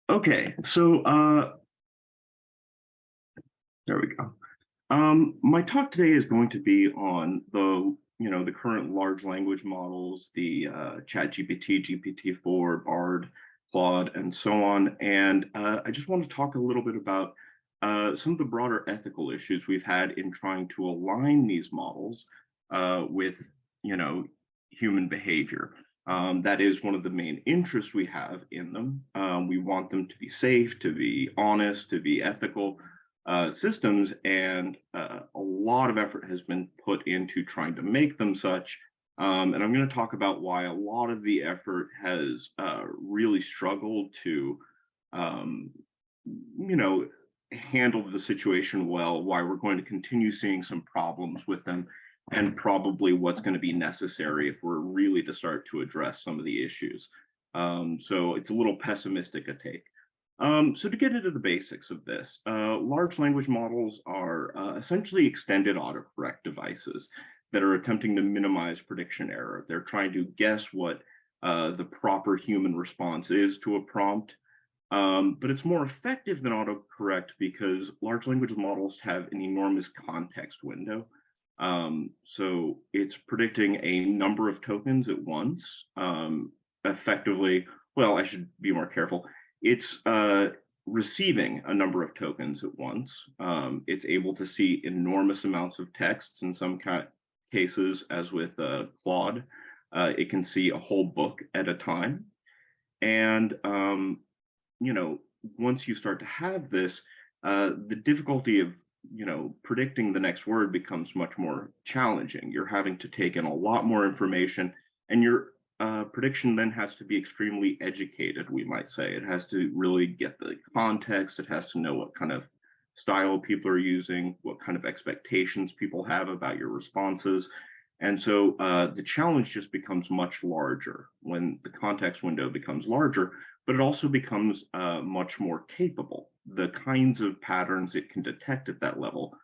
Okay, so there we go. My talk today is going to be on the current large language models, the Chat GPT, GPT-4, Bard, Claude, and so on. And I just want to talk a little bit about some of the broader ethical issues we've had in trying to align these models with, you know, human behavior. That is one of the main interests we have in them. We want them to be safe, to be honest, to be ethical systems, and a lot of effort has been put into trying to make them such. And I'm going to talk about why a lot of the effort has really struggled to, um, you know, handle the situation well, why we're going to continue seeing some problems with them, and probably what's going to be necessary if we're really to start to address some of the issues. So it's a little pessimistic a take. So to get into the basics of this, large language models are essentially extended autocorrect devices that are attempting to minimize prediction error. They're trying to guess what the proper human response is to a prompt, but it's more effective than autocorrect because large language models have an enormous context window. So it's predicting a number of tokens at once, effectively. Well, I should be more careful. It's receiving a number of tokens at once. It's able to see enormous amounts of texts in some cases, as with Claude. It can see a whole book at a time. And you know, once you start to have this, the difficulty of predicting the next word becomes much more challenging. You're having to take in a lot more information, and your prediction then has to be extremely educated, we might say. It has to really get the context. It has to know what kind of style people are using, what kind of expectations people have about your responses. And so the challenge just becomes much larger when the context window becomes larger, but it also becomes much more capable. The kinds of patterns it can detect at that level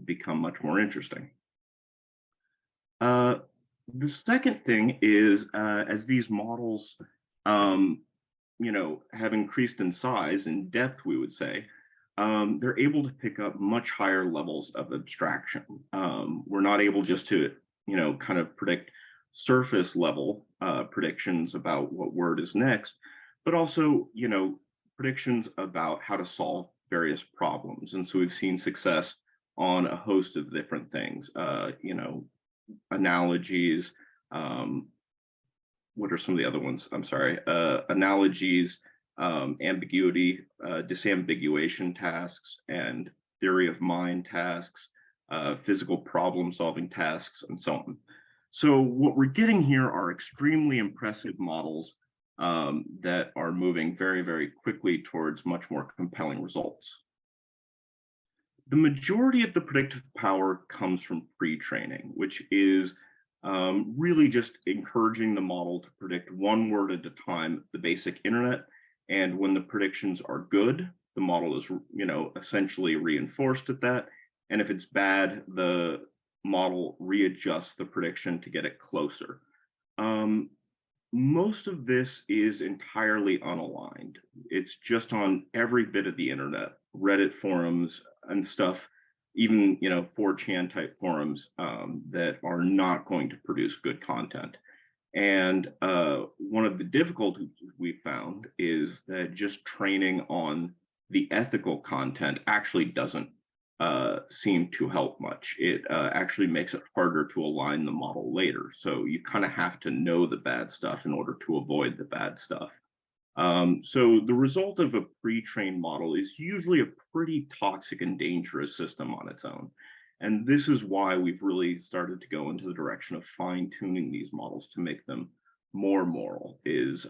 become much more interesting. Uh, the second thing is as these models, um, have increased in size and depth, we would say, they're able to pick up much higher levels of abstraction. We're not able just to, kind of predict surface level predictions about what word is next, but also, predictions about how to solve various problems. And so we've seen success on a host of different things, analogies. What are some of the other ones? I'm sorry. Analogies, ambiguity, disambiguation tasks, and theory of mind tasks, physical problem solving tasks, and so on. So what we're getting here are extremely impressive models that are moving very, very quickly towards much more compelling results. The majority of the predictive power comes from pre-training, which is really just encouraging the model to predict one word at a time, the basic internet. And when the predictions are good, the model is, essentially reinforced at that. And if it's bad, the model readjusts the prediction to get it closer. Most of this is entirely unaligned. It's just on every bit of the internet, Reddit forums and stuff, even 4chan type forums that are not going to produce good content. And one of the difficulties we found is that just training on the ethical content actually doesn't seem to help much. It actually makes it harder to align the model later. So you kind of have to know the bad stuff in order to avoid the bad stuff. So the result of a pre-trained model is usually a pretty toxic and dangerous system on its own. And this is why we've really started to go into the direction of fine-tuning these models to make them more moral, is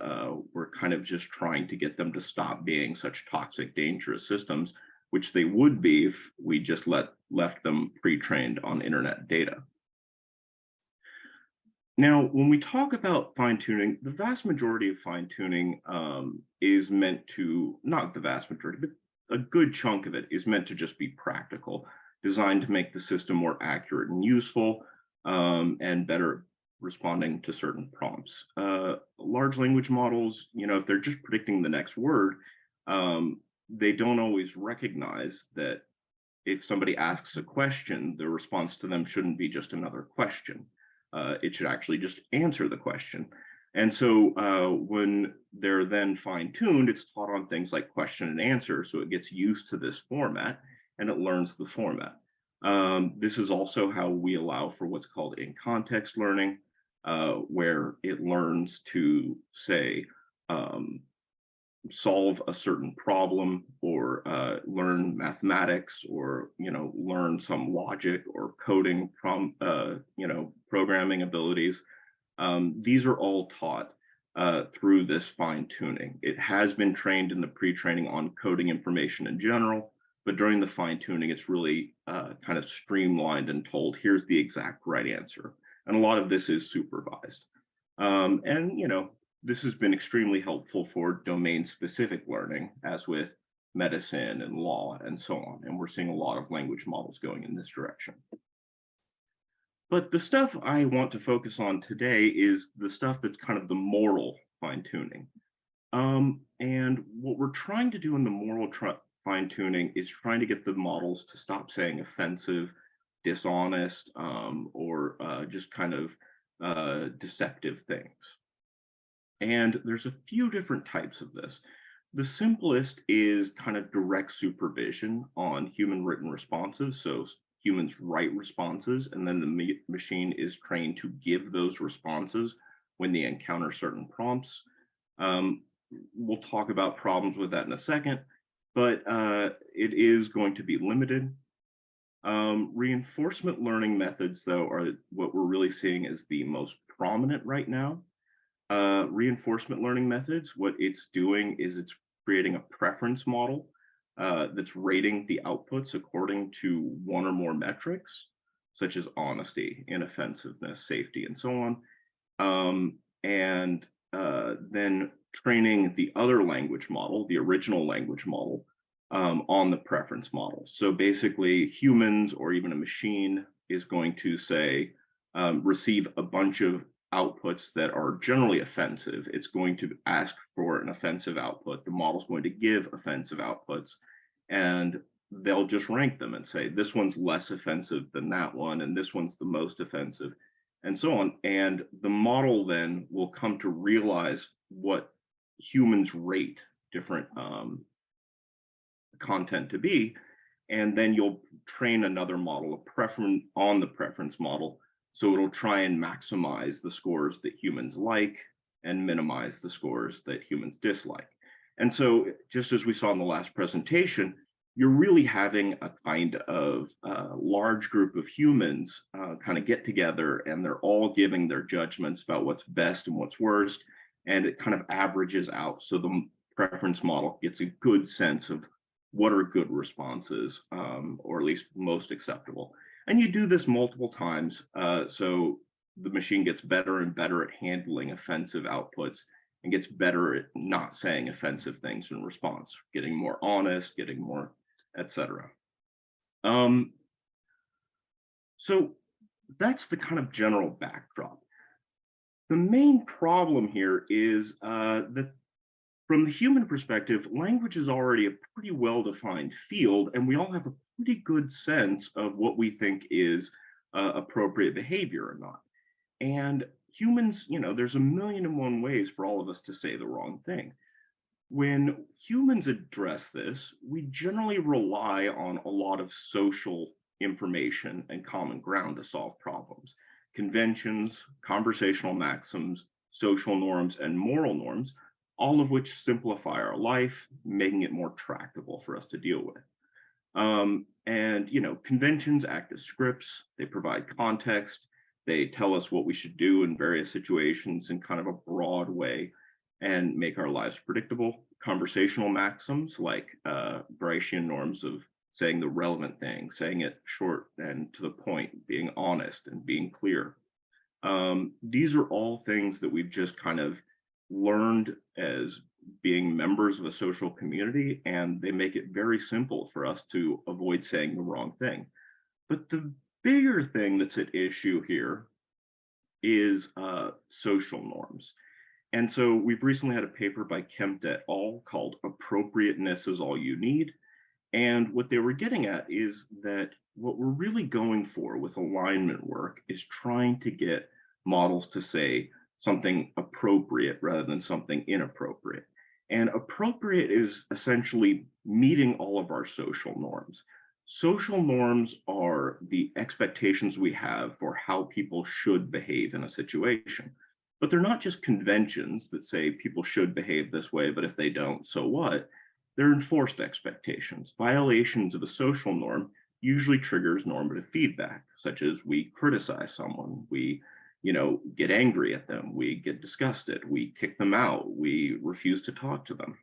we're kind of just trying to get them to stop being such toxic, dangerous systems, which they would be if we just left them pre-trained on internet data. Now, when we talk about fine tuning, the vast majority of fine tuning is meant to, not the vast majority, but a good chunk of it is meant to just be practical, designed to make the system more accurate and useful, and better responding to certain prompts. Large language models, if they're just predicting the next word, they don't always recognize that if somebody asks a question, the response to them shouldn't be just another question. It should actually just answer the question. And so when they're then fine-tuned, it's taught on things like question and answer. So it gets used to this format and it learns the format. This is also how we allow for what's called in-context learning, where it learns to say, solve a certain problem or learn mathematics or learn some logic or coding programming abilities. These are all taught through this fine tuning. It has been trained in the pre-training on coding information in general, but during the fine tuning it's really kind of streamlined and told here's the exact right answer, and a lot of this is supervised. And this has been extremely helpful for domain-specific learning, as with medicine and law and so on. And we're seeing a lot of language models going in this direction. But the stuff I want to focus on today is the stuff that's kind of the moral fine-tuning. And what we're trying to do in the moral fine-tuning is trying to get the models to stop saying offensive, dishonest, or just kind of deceptive things. And there's a few different types of this. The simplest is kind of direct supervision on human written responses. So humans write responses, and then the machine is trained to give those responses when they encounter certain prompts. We'll talk about problems with that in a second, but it is going to be limited. Reinforcement learning methods, though, are what we're really seeing as the most prominent right now. Reinforcement learning methods, what it's doing is it's creating a preference model that's rating the outputs according to one or more metrics, such as honesty, inoffensiveness, safety, and so on. And then training the other language model, the original language model, on the preference model. So basically, humans or even a machine is going to say, receive a bunch of outputs that are generally offensive. It's going to ask for an offensive output. The model's going to give offensive outputs, and they'll just rank them and say, this one's less offensive than that one, and this one's the most offensive, and so on. And the model then will come to realize what humans rate different content to be, and then you'll train another model, a preference on the preference model, so it'll try and maximize the scores that humans like and minimize the scores that humans dislike. And so, just as we saw in the last presentation, you're really having a kind of large group of humans kind of get together, and they're all giving their judgments about what's best and what's worst, and it kind of averages out. So the preference model gets a good sense of what are good responses, or at least most acceptable. And you do this multiple times, so the machine gets better and better at handling offensive outputs and gets better at not saying offensive things in response, getting more honest, getting more, etc. So that's the kind of general backdrop. The main problem here is that from the human perspective, language is already a pretty well-defined field, and we all have a pretty good sense of what we think is appropriate behavior or not. And humans, there's a million and one ways for all of us to say the wrong thing. When humans address this, we generally rely on a lot of social information and common ground to solve problems. Conventions, conversational maxims, social norms, and moral norms, all of which simplify our life, making it more tractable for us to deal with. And conventions act as scripts. They provide context. They tell us what we should do in various situations in kind of a broad way and make our lives predictable. Conversational maxims like Britian norms of saying the relevant thing, saying it short and to the point, being honest and being clear. These are all things that we've just kind of learned as being members of a social community, and they make it very simple for us to avoid saying the wrong thing. But the bigger thing that's at issue here is social norms. And so we've recently had a paper by Kempt et al. Called Appropriateness is All You Need. And what they were getting at is that what we're really going for with alignment work is trying to get models to say something appropriate rather than something inappropriate. And appropriate is essentially meeting all of our social norms. Social norms are the expectations we have for how people should behave in a situation. But they're not just conventions that say people should behave this way, but if they don't, so what? They're enforced expectations. Violations of a social norm usually triggers normative feedback, such as we criticize someone, we get angry at them, we get disgusted, we kick them out, we refuse to talk to them.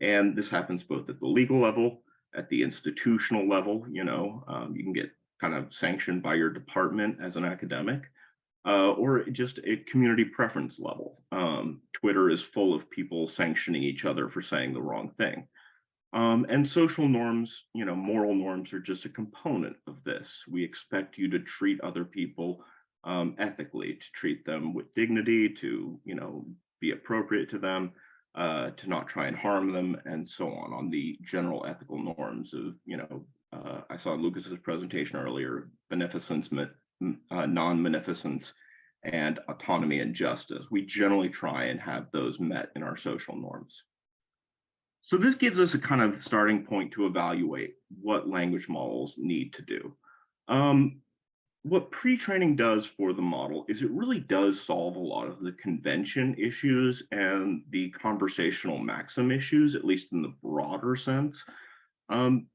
And this happens both at the legal level, at the institutional level. You can get kind of sanctioned by your department as an academic, or just a community preference level. Twitter is full of people sanctioning each other for saying the wrong thing. And social norms, moral norms are just a component of this. We expect you to treat other people ethically, to treat them with dignity, to, be appropriate to them, to not try and harm them, and so on the general ethical norms of, I saw Lucas's presentation earlier, beneficence, non-beneficence, and autonomy and justice. We generally try and have those met in our social norms. So this gives us a kind of starting point to evaluate what language models need to do. What pre-training does for the model is it really does solve a lot of the convention issues and the conversational maxim issues, at least in the broader sense.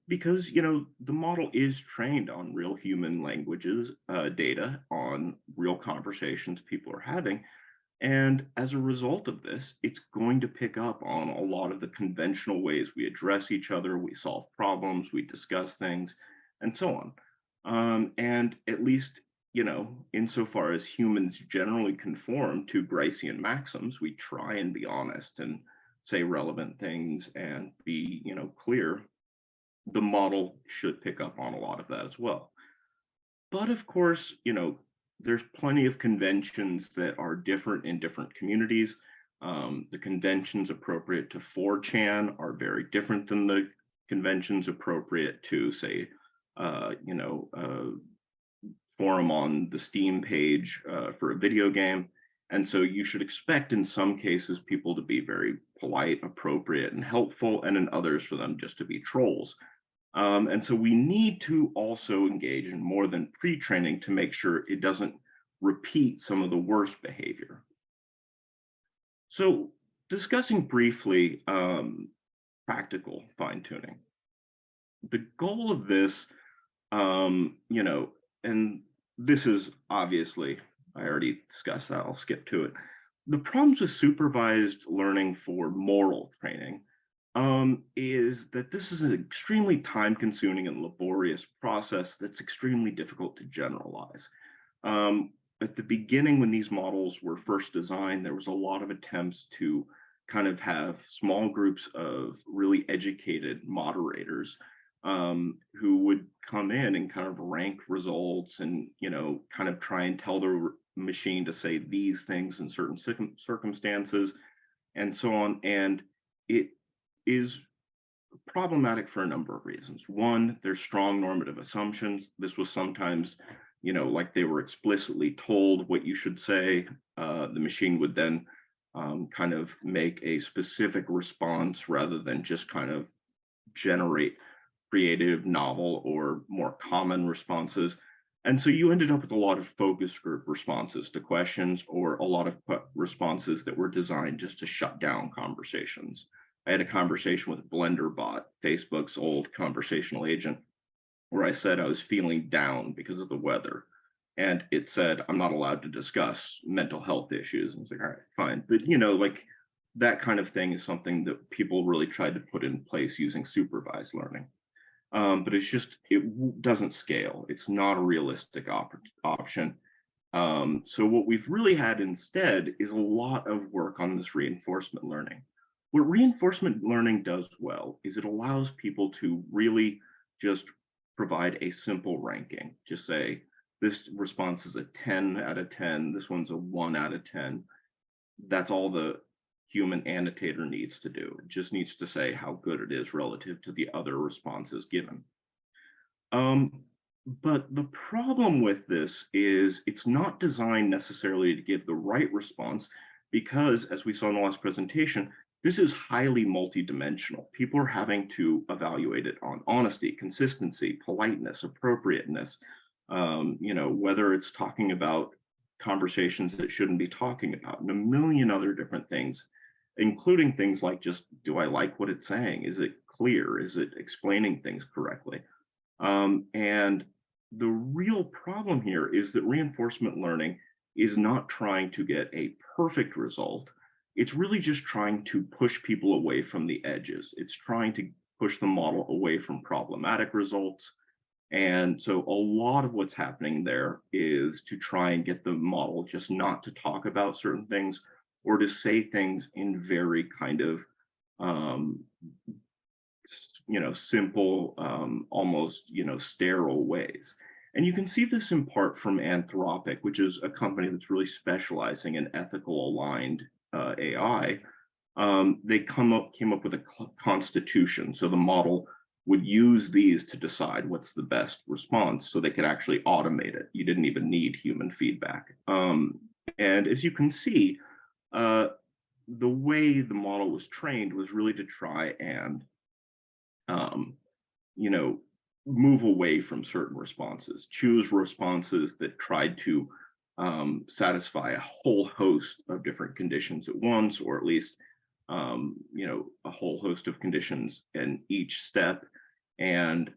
Because the model is trained on real human languages, data on real conversations people are having, and as a result of this, it's going to pick up on a lot of the conventional ways we address each other, we solve problems, we discuss things, and so on. And at least, insofar as humans generally conform to Gracian maxims, we try and be honest and say relevant things and be, clear. The model should pick up on a lot of that as well. But of course, there's plenty of conventions that are different in different communities. The conventions appropriate to 4chan are very different than the conventions appropriate to, say, forum on the Steam page for a video game. And so you should expect in some cases people to be very polite, appropriate, and helpful, and in others for them just to be trolls. And so we need to also engage in more than pre-training to make sure it doesn't repeat some of the worst behavior. So discussing briefly practical fine-tuning. The goal of this, and this is obviously, I already discussed that, I'll skip to it. The problems with supervised learning for moral training is that this is an extremely time-consuming and laborious process that's extremely difficult to generalize. At the beginning, when these models were first designed, there was a lot of attempts to kind of have small groups of really educated moderators who would come in and kind of rank results and, kind of try and tell the machine to say these things in certain circumstances and so on. And it is problematic for a number of reasons. One, there's strong normative assumptions. This was sometimes, like they were explicitly told what you should say. The machine would then kind of make a specific response rather than just kind of generate creative, novel, or more common responses. And so you ended up with a lot of focus group responses to questions, or a lot of responses that were designed just to shut down conversations. I had a conversation with BlenderBot, Facebook's old conversational agent, where I said I was feeling down because of the weather. And it said, I'm not allowed to discuss mental health issues. And I was like, all right, fine. But, like that kind of thing is something that people really tried to put in place using supervised learning. But it's just, it doesn't scale. It's not a realistic option. So what we've really had instead is a lot of work on this reinforcement learning. What reinforcement learning does well is it allows people to really just provide a simple ranking. Just say, this response is a 10 out of 10, this one's a 1 out of 10. that's all the human annotator needs to do. It just needs to say how good it is relative to the other responses given. Um, but the problem with this is it's not designed necessarily to give the right response because, as we saw in the last presentation, this is highly multidimensional. People are having to evaluate it on honesty, consistency, politeness, appropriateness, whether it's talking about conversations that shouldn't be talking about, and a million other different things, including things like just, do I like what it's saying? Is it clear? Is it explaining things correctly? And the real problem here is that reinforcement learning is not trying to get a perfect result. It's really just trying to push people away from the edges. It's trying to push the model away from problematic results. And so a lot of what's happening there is to try and get the model just not to talk about certain things or to say things in very kind of um, simple, almost, sterile ways. And you can see this in part from Anthropic, which is a company that's really specializing in ethical aligned AI. They came up with a constitution. So the model would use these to decide what's the best response so they could actually automate it. You didn't even need human feedback. And as you can see, the way the model was trained was really to try and um, you know, move away from certain responses, choose responses that tried to satisfy a whole host of different conditions at once, or at least, a whole host of conditions in each step, and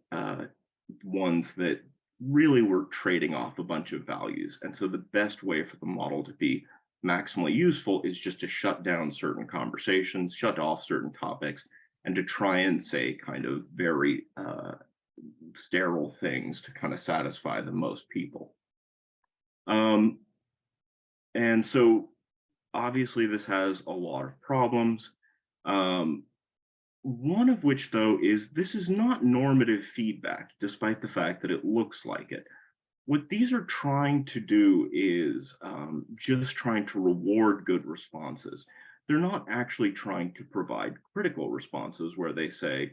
ones that really were trading off a bunch of values. And so the best way for the model to be maximally useful is just to shut down certain conversations, shut off certain topics, and to try and say kind of very sterile things to kind of satisfy the most people. Um, and so obviously this has a lot of problems. Um, one of which, though, is this is not normative feedback, despite the fact that it looks like it. What these are trying to do is just trying to reward good responses. They're not actually trying to provide critical responses where they say,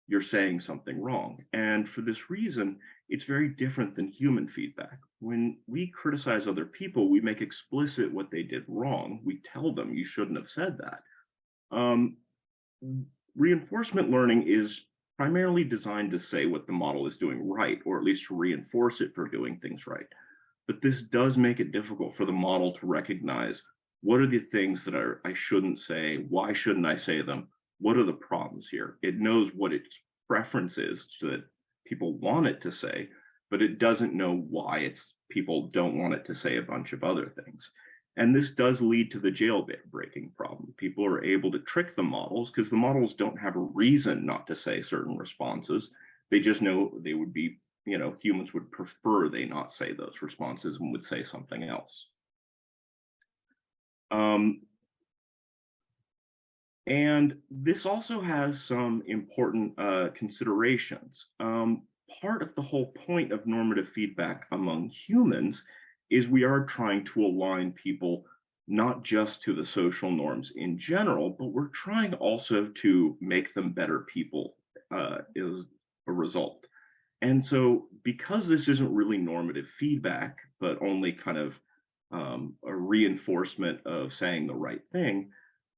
you're saying something wrong. And for this reason, it's very different than human feedback. When we criticize other people, we make explicit what they did wrong. We tell them, you shouldn't have said that. Um, Reinforcement learning is primarily designed to say what the model is doing right, or at least to reinforce it for doing things right. But this does make it difficult for the model to recognize what are the things that I shouldn't say, why shouldn't I say them, what are the problems here. It knows what its preference is so that people want it to say, but it doesn't know why people don't want it to say a bunch of other things. And this does lead to the jailbreaking problem. People are able to trick the models because the models don't have a reason not to say certain responses. They just know they would be, humans would prefer they not say those responses and would say something else. And this also has some important considerations. Part of the whole point of normative feedback among humans is we are trying to align people not just to the social norms in general, but we're trying also to make them better people as a result. And so because this isn't really normative feedback, but only kind of a reinforcement of saying the right thing,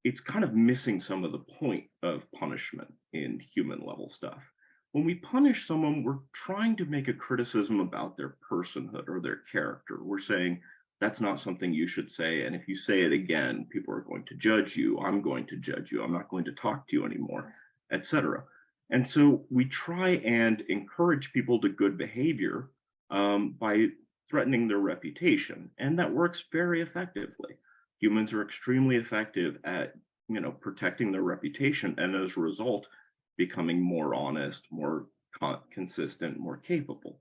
it's kind of missing some of the point of punishment in human level stuff. When we punish someone, we're trying to make a criticism about their personhood or their character. We're saying, that's not something you should say. And if you say it again, people are going to judge you. I'm going to judge you. I'm not going to talk to you anymore, etc. And so we try and encourage people to good behavior by threatening their reputation. And that works very effectively. Humans are extremely effective at, protecting their reputation, and as a result, becoming more honest, more consistent, more capable.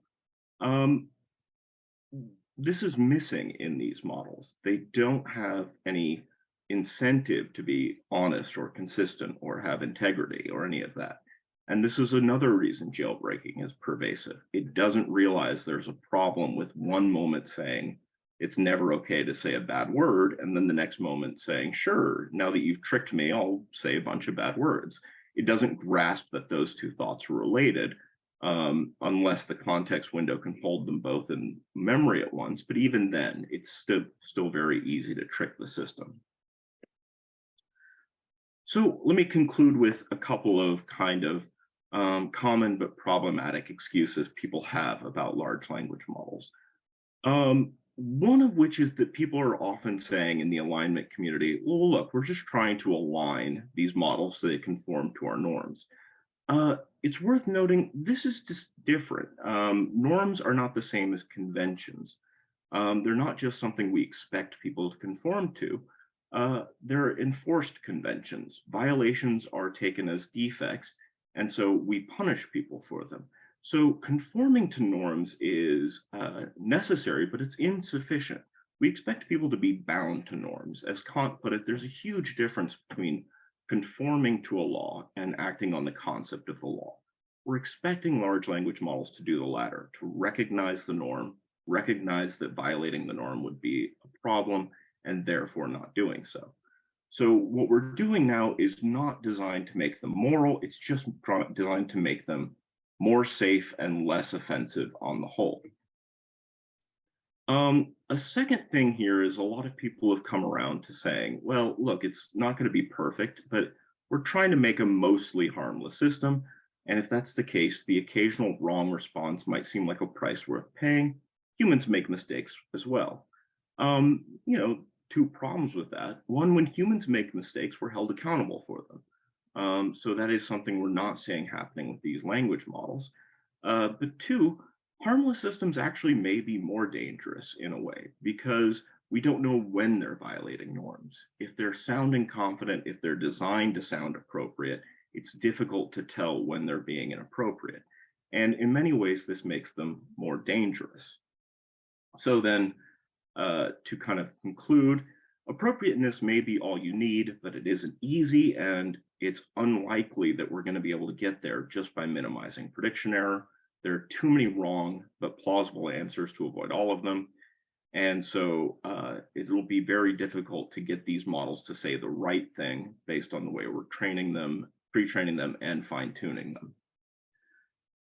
This is missing in these models. They don't have any incentive to be honest or consistent or have integrity or any of that. And this is another reason jailbreaking is pervasive. It doesn't realize there's a problem with one moment saying, It's never okay to say a bad word, and then the next moment saying, sure, now that you've tricked me, I'll say a bunch of bad words. It doesn't grasp that those two thoughts are related, unless the context window can hold them both in memory at once. But even then, it's still very easy to trick the system. So let me conclude with a couple of kind of common but problematic excuses people have about large language models. One of which is that people are often saying in the alignment community, well, look, we're just trying to align these models so they conform to our norms. It's worth noting this is just different. Norms are not the same as conventions. They're not just something we expect people to conform to. They're enforced conventions. Violations are taken as defects, and so we punish people for them. So conforming to norms is necessary, but it's insufficient. We expect people to be bound to norms. As Kant put it, there's a huge difference between conforming to a law and acting on the concept of the law. We're expecting large language models to do the latter, to recognize the norm, recognize that violating the norm would be a problem, and therefore not doing so. So what we're doing now is not designed to make them moral, it's just designed to make them more safe and less offensive on the whole. A second thing here is a lot of people have come around to saying, well, look, it's not going to be perfect, but we're trying to make a mostly harmless system. And if that's the case, the occasional wrong response might seem like a price worth paying. Humans make mistakes as well. Two problems with that. One, when humans make mistakes, we're held accountable for them. So that is something we're not seeing happening with these language models. But two, harmless systems actually may be more dangerous in a way because we don't know when they're violating norms. If they're sounding confident, if they're designed to sound appropriate, it's difficult to tell when they're being inappropriate. And in many ways, this makes them more dangerous. So then, to kind of conclude, appropriateness may be all you need, but it isn't easy, and it's unlikely that we're going to be able to get there just by minimizing prediction error. There are too many wrong but plausible answers to avoid all of them. And so it'll be very difficult to get these models to say the right thing based on the way we're training them, pre-training them, and fine-tuning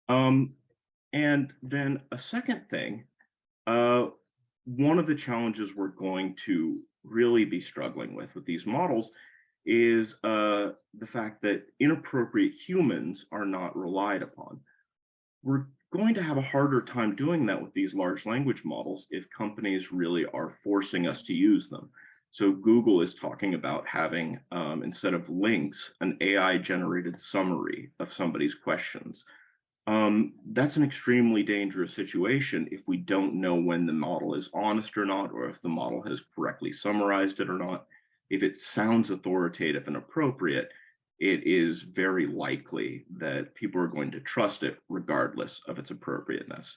them. And then a second thing, one of the challenges we're going to really be struggling with these models is the fact that inappropriate humans are not relied upon. We're going to have a harder time doing that with these large language models if companies really are forcing us to use them. So Google is talking about having, instead of links, an AI-generated summary of somebody's questions. That's an extremely dangerous situation if we don't know when the model is honest or not, or if the model has correctly summarized it or not. If it sounds authoritative and appropriate, it is very likely that people are going to trust it regardless of its appropriateness.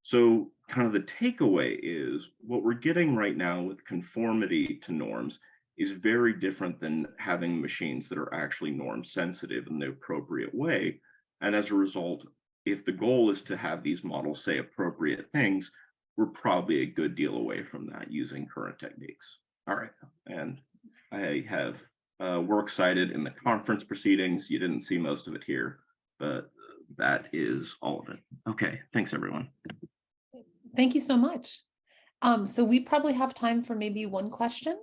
So kind of the takeaway is what we're getting right now with conformity to norms is very different than having machines that are actually norm sensitive in the appropriate way. And as a result, if the goal is to have these models say appropriate things, we're probably a good deal away from that using current techniques. All right, and I have works cited in the conference proceedings. You didn't see most of it here, but that is all of it. Okay, thanks everyone. Thank you so much. So we probably have time for maybe one question.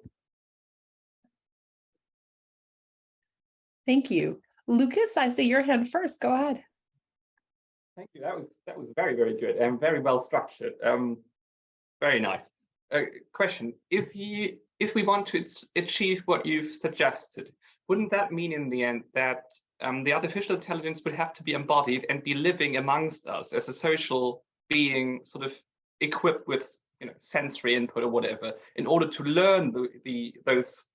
Thank you. Lucas, I see your hand first. Go ahead. Thank you. That was very, very good and very well structured. Very nice. Question: If we want to achieve what you've suggested, wouldn't that mean in the end that the artificial intelligence would have to be embodied and be living amongst us as a social being, sort of equipped with sensory input or whatever, in order to learn those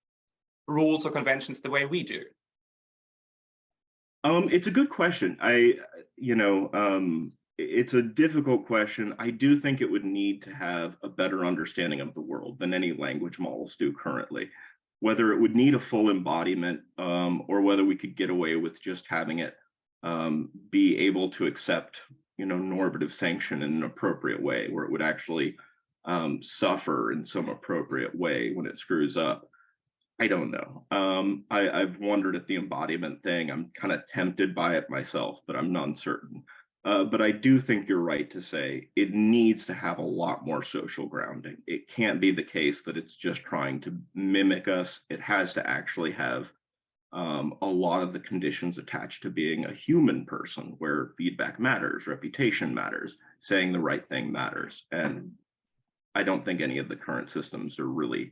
rules or conventions the way we do? It's a good question. It's a difficult question. I do think it would need to have a better understanding of the world than any language models do currently. Whether it would need a full embodiment, or whether we could get away with just having it be able to accept, normative sanction in an appropriate way, where it would actually suffer in some appropriate way when it screws up. I don't know. I've wondered at the embodiment thing. I'm kind of tempted by it myself, but I'm uncertain. But I do think you're right to say it needs to have a lot more social grounding. It can't be the case that it's just trying to mimic us. It has to actually have a lot of the conditions attached to being a human person, where feedback matters, reputation matters, saying the right thing matters. And I don't think any of the current systems are really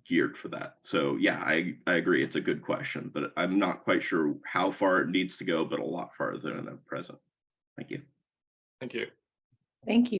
geared for that. So yeah, I agree. It's a good question, but I'm not quite sure how far it needs to go, but a lot farther than at present. Thank you. Thank you. Thank you.